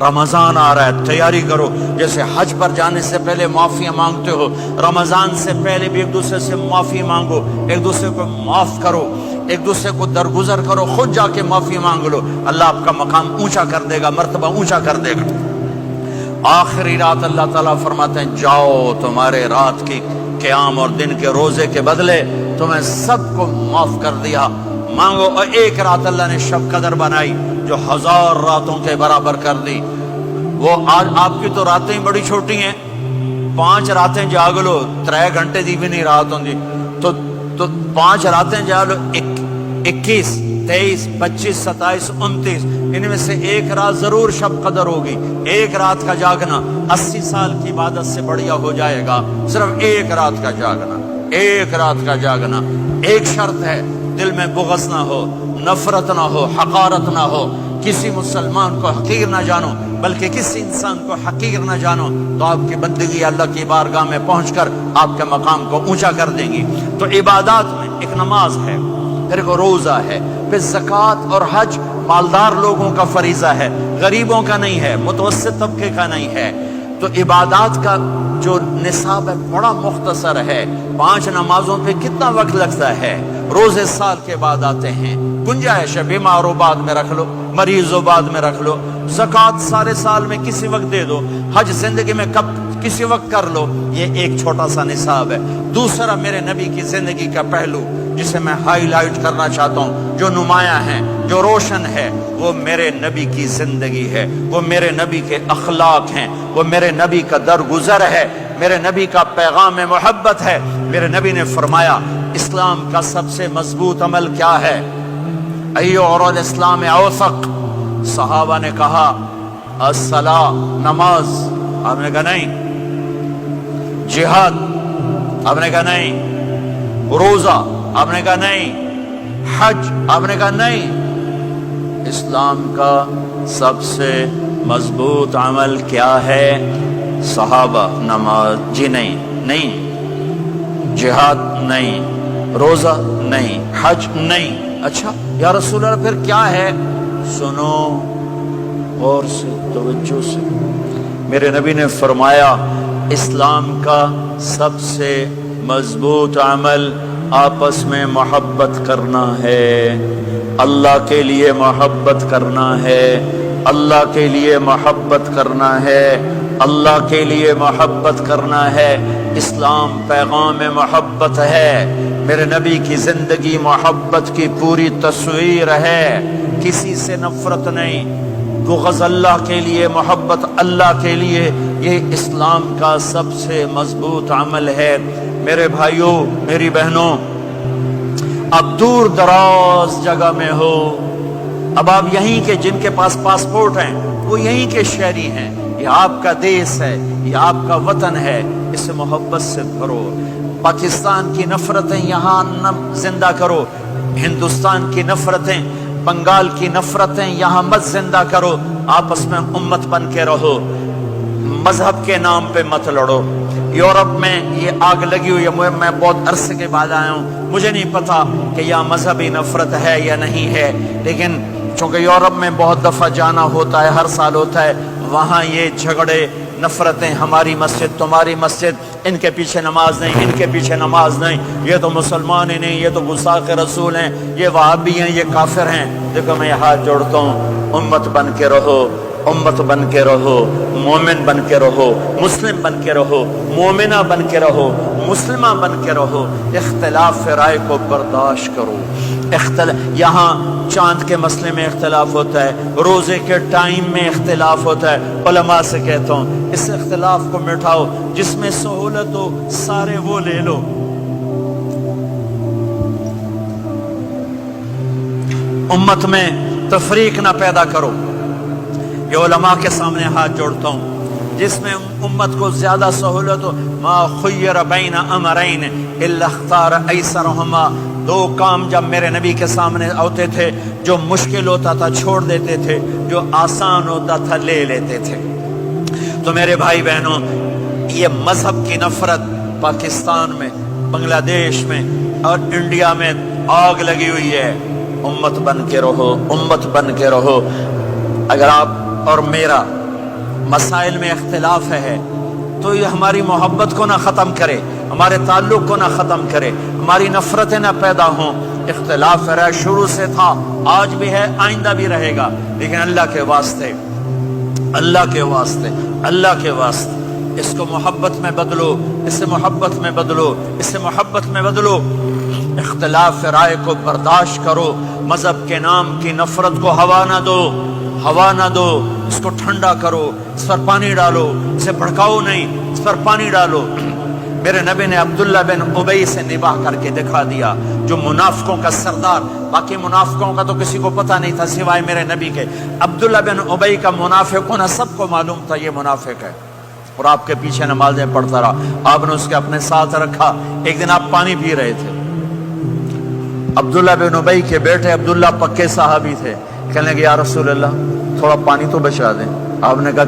رمضان آ رہا ہے، تیاری کرو. جیسے حج پر جانے سے پہلے معافیاں مانگتے ہو، رمضان سے پہلے بھی ایک دوسرے سے معافی مانگو، ایک دوسرے کو معاف کرو، ایک دوسرے کو درگزر کرو، خود جا کے معافی مانگ لو. اللہ آپ کا مقام اونچا کر دے گا، مرتبہ اونچا کر دے گا. آخری رات اللہ تعالیٰ فرماتے ہیں جاؤ، تمہارے رات کی قیام اور دن کے روزے کے بدلے تمہیں سب کو معاف کر دیا. مانگو. اور ایک رات اللہ نے شب قدر بنائی جو 1000 راتوں کے برابر کر دی. وہ آج آپ کی تو راتیں بڑی چھوٹی ہیں، 5 راتیں جاگ لو، 3 گھنٹے دی بھی نہیں رات ہوندی، تو 5 راتیں جاگ لو، 21 23 25 27 29، ان میں سے ایک رات ضرور شب قدر ہوگی. ایک رات کا جاگنا 80 سال کی عبادت سے بڑھیا ہو جائے گا. صرف ایک رات کا جاگنا، ایک رات کا جاگنا. ایک شرط ہے، دل میں بغض نہ ہو، نفرت نہ ہو، حقارت نہ ہو. کسی مسلمان کو حقیر نہ جانو، بلکہ کسی انسان کو حقیر نہ جانو، تو آپ کی بندگی اللہ کی بارگاہ میں پہنچ کر آپ کے مقام کو اونچا کر دیں گی. تو عبادات میں ایک نماز ہے، پھر ایک روزہ ہے، پھر زکوٰۃ اور حج مالدار لوگوں کا فریضہ ہے، غریبوں کا نہیں ہے، متوسط طبقے کا نہیں ہے. تو عبادات کا جو نصاب ہے بڑا مختصر ہے. 5 نمازوں پہ کتنا وقت لگتا ہے؟ روزے سال کے بعد آتے ہیں، گنجائش ہے، بیمار ہو بعد میں رکھ لو، مریض ہو بعد میں رکھ لو. زکوٰۃ سارے سال میں کسی وقت دے دو، حج زندگی میں کب کسی وقت کر لو. یہ ایک چھوٹا سا نصاب ہے. دوسرا میرے نبی کی زندگی کا پہلو جسے میں ہائی لائٹ کرنا چاہتا ہوں، جو نمایاں ہے، جو روشن ہے، وہ میرے نبی کی زندگی ہے، وہ میرے نبی کے اخلاق ہیں، وہ میرے نبی کا درگزر ہے، میرے نبی کا پیغام محبت ہے. میرے نبی نے فرمایا اسلام کا سب سے مضبوط عمل کیا ہے؟ ایو اور الاسلام اوثق. صحابہ نے کہا الصلاۃ، نماز. آپ نے کہا نہیں. جہاد. آپ نے کہا نہیں. روزہ. آپ نے کہا نہیں. حج. آپ نے کہا نہیں. اسلام کا سب سے مضبوط عمل کیا ہے؟ صحابہ. نماز. جی نہیں. جہاد نہیں. روزہ نہیں. حج نہیں. اچھا یا رسول اللہ پھر کیا ہے؟ سنو اور سے توجہ سے. میرے نبی نے فرمایا اسلام کا سب سے مضبوط عمل آپس میں محبت کرنا ہے. اللہ کے لیے محبت کرنا ہے، اللہ کے لیے محبت کرنا ہے، اللہ کے لیے محبت کرنا ہے. اسلام پیغام محبت ہے. میرے نبی کی زندگی محبت کی پوری تصویر ہے. کسی سے نفرت نہیں، بغض اللہ کے لیے، محبت اللہ کے لیے. یہ اسلام کا سب سے مضبوط عمل ہے. میرے بھائیوں، میری بہنوں، اب دور دراز جگہ میں ہو، اب آپ یہیں کے جن کے پاس پاسپورٹ ہیں وہ یہیں کے شہری ہیں. یہ آپ کا دیس ہے، یہ آپ کا وطن ہے، اسے محبت سے بھرو. پاکستان کی نفرتیں یہاں نہ زندہ کرو، ہندوستان کی نفرتیں، بنگال کی نفرتیں یہاں مت زندہ کرو. آپس میں امت بن کے رہو، مذہب کے نام پہ مت لڑو. یورپ میں یہ آگ لگی ہوئی ہے، میں بہت عرصے کے بعد آیا ہوں، مجھے نہیں پتا کہ یہاں مذہبی نفرت ہے یا نہیں ہے، لیکن چونکہ یورپ میں بہت دفعہ جانا ہوتا ہے، ہر سال ہوتا ہے، وہاں یہ جھگڑے، نفرتیں، ہماری مسجد تمہاری مسجد، ان کے پیچھے نماز نہیں، ان کے پیچھے نماز نہیں، یہ تو مسلمان ہی نہیں، یہ تو گستاخ رسول ہیں، یہ وہابی ہیں، یہ کافر ہیں. دیکھو میں ہاتھ جوڑتا ہوں، امت بن کے رہو، امت بن کے رہو، مومن بن کے رہو، مسلم بن کے رہو، مومنہ بن کے رہو، مسلمہ بن کے رہو. اختلاف رائے کو برداشت کرو. یہاں چاند کے مسئلے میں اختلاف ہوتا ہے، روزے کے ٹائم میں اختلاف ہوتا ہے. علماء سے کہتا ہوں اس اختلاف کو مٹھاؤ، جس میں سہولت ہو سارے وہ لے لو. امت میں تفریق نہ پیدا کرو. یہ علماء کے سامنے ہاتھ جوڑتا ہوں، جس میں امت کو زیادہ سہولت ہو. ما خیر بین امرین الا اختار ایسرہما. 2 کام جب میرے نبی کے سامنے ہوتے تھے، جو مشکل ہوتا تھا چھوڑ دیتے تھے، جو آسان ہوتا تھا لے لیتے تھے. تو میرے بھائی بہنوں، یہ مذہب کی نفرت پاکستان میں، بنگلہ دیش میں اور انڈیا میں آگ لگی ہوئی ہے. امت بن کے رہو، امت بن کے رہو. اگر آپ اور مسائل میں اختلاف ہے تو یہ ہماری محبت کو نہ ختم کرے، ہمارے تعلق کو نہ ختم کرے، ہماری نفرتیں نہ پیدا ہوں۔ اختلاف رہا شروع سے تھا، آج بھی ہے، آئندہ بھی رہے گا، لیکن اللہ کے واسطے، اللہ کے واسطے، اللہ کے واسطے اس کو محبت میں بدلو، اسے محبت میں بدلو، اسے محبت میں بدلو۔ اختلاف رائے کو برداشت کرو، مذہب کے نام کی نفرت کو ہوا نہ دو، ہوا نہ دو، اس کو ٹھنڈا کرو، اس پر پانی ڈالو، اسے بھڑکاؤ نہیں، اس پر پانی ڈالو۔ میرے نبی نے عبداللہ بن ابی سے نباہ کر کے دکھا دیا، جو منافقوں کا سردار، باقی منافقوں کا تو کسی کو پتہ نہیں تھا سوائے میرے نبی کے، عبداللہ بن ابی کا منافق ہونا سب کو معلوم تھا، یہ منافق ہے، اور آپ کے پیچھے نمازیں پڑھتا رہا۔ آپ نے اس کے اپنے ساتھ رکھا، ایک دن آپ پانی پی رہے تھے، عبداللہ بن ابی کے بیٹے عبداللہ پکے صحابی تھے، کہنے لگے یا رسول اللہ تھوڑا پانی تو بچا دیں۔ آپ نے کہا